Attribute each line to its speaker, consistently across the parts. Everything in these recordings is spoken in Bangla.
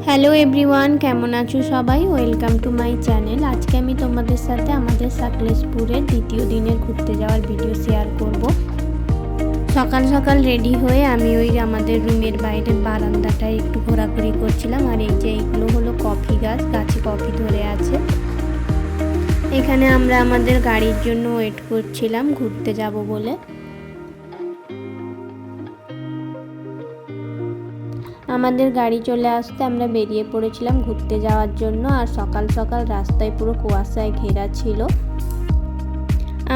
Speaker 1: হ্যালো এভরিওয়ান, কেমন আছো সবাই? Welcome to my channel. আজকে আমি তোমাদের সাথে আমাদের সাকলেশপুরের দ্বিতীয় দিনের ঘুরতে যাওয়ার ভিডিও শেয়ার করব। সকাল সকাল রেডি হয়ে আমি আমাদের রুমের বাইরের বারান্দাটায় একটু ঘোরাঘুরি করছিলাম। আর এই যে এইগুলো হলো কফি গাছ, গাছে কফি ধরে আছে। এখানে আমরা আমাদের গাড়ির জন্য ওয়েট করছিলাম ঘুরতে যাব বলে। আমাদের গাড়ি চলে আসতে আমরা বেরিয়ে পড়েছিলাম ঘুরতে যাওয়ার জন্য। আর সকাল সকাল রাস্তায় পুরো কুয়াশায় ঘেরা ছিল।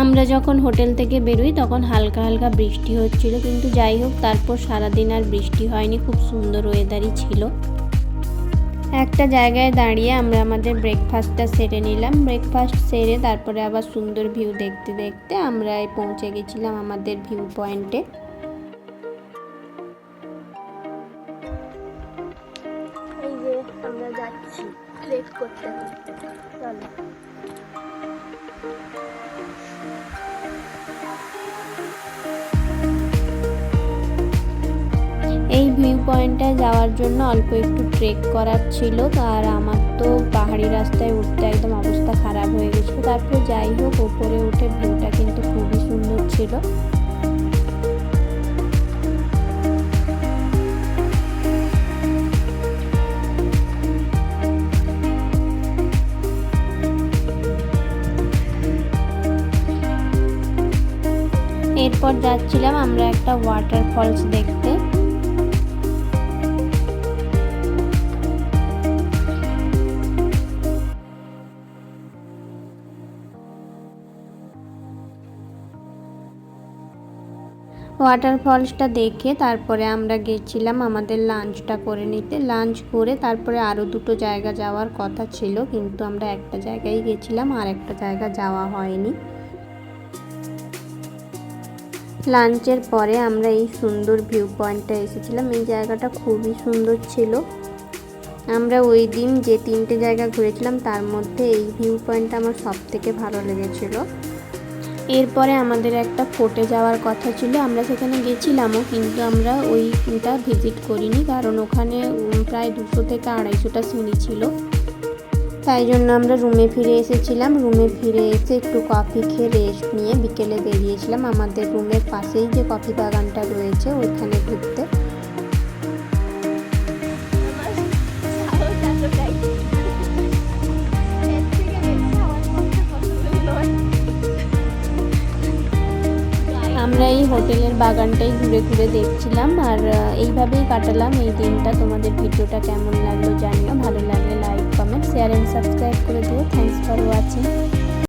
Speaker 1: আমরা যখন হোটেল থেকে বেরোই তখন হালকা হালকা বৃষ্টি হচ্ছিল, কিন্তু যাই হোক তারপর সারাদিন আর বৃষ্টি হয়নি, খুব সুন্দর ওয়েদারই ছিল। একটা জায়গায় দাঁড়িয়ে আমরা আমাদের ব্রেকফাস্টটা সেরে নিলাম। ব্রেকফাস্ট সেরে তারপরে আবার সুন্দর ভিউ দেখতে দেখতে আমরা পৌঁছে গেছিলাম আমাদের ভিউ পয়েন্টে। এই যে আমরা যাচ্ছি ট্রেক করতে করতে। চলো। এই ভিউ পয়েন্টে যাওয়ার জন্য অল্প একটু ট্রেক করার ছিল, আর আমার তো পাহাড়ি রাস্তায় উঠতে একদম অবস্থা খারাপ হয়ে গেছিলো। তারপর যাই হোক উপরে উঠে ভিউটা কিন্তু খুবই সুন্দর ছিল। এরপর যাচ্ছিলাম আমরা একটা ওয়াটারফলস দেখতে। ওয়াটারফলসটা দেখে তারপরে আমরা গেছিলাম আমাদের লাঞ্চটা করে নিতে। লাঞ্চ করে তারপরে আরও দুটো জায়গা যাওয়ার কথা ছিল, কিন্তু আমরা একটা জায়গায় গেছিলাম, আর একটা জায়গা যাওয়া হয়নি। লাঞ্চের পরে আমরা এই সুন্দর ভিউ পয়েন্টটা এসেছিলাম। এই জায়গাটা খুবই সুন্দর ছিল। আমরা ওই দিন যে 3টে জায়গা ঘুরেছিলাম তার মধ্যে এই ভিউ পয়েন্টটা আমার সব থেকে ভালো লেগেছিল। এরপরে আমাদের একটা ফোর্টে যাওয়ার কথা ছিল, আমরা সেখানে গেছিলামও, কিন্তু আমরা ওইটা ভিজিট করিনি, কারণ ওখানে প্রায় 200 থেকে 250টা সিঁড়ি ছিল। তাই জন্য আমরা রুমে ফিরে এসেছিলাম। রুমে ফিরে এসে একটু কফি খেয়ে রেস্ট নিয়ে বিকেলে বেরিয়েছিলাম আমাদের রুমের পাশেই যে কফি বাগানটা রয়েছে ওইখানে ঘুরতে। আমরা এই হোটেলের বাগানটাই ঘুরে ঘুরে দেখছিলাম, আর এইভাবেই কাটালাম এই দিনটা। তোমাদের ভিডিওটা কেমন লাগলো জানিও। ভালো লাগলে like, comment, share and subscribe করে দিও।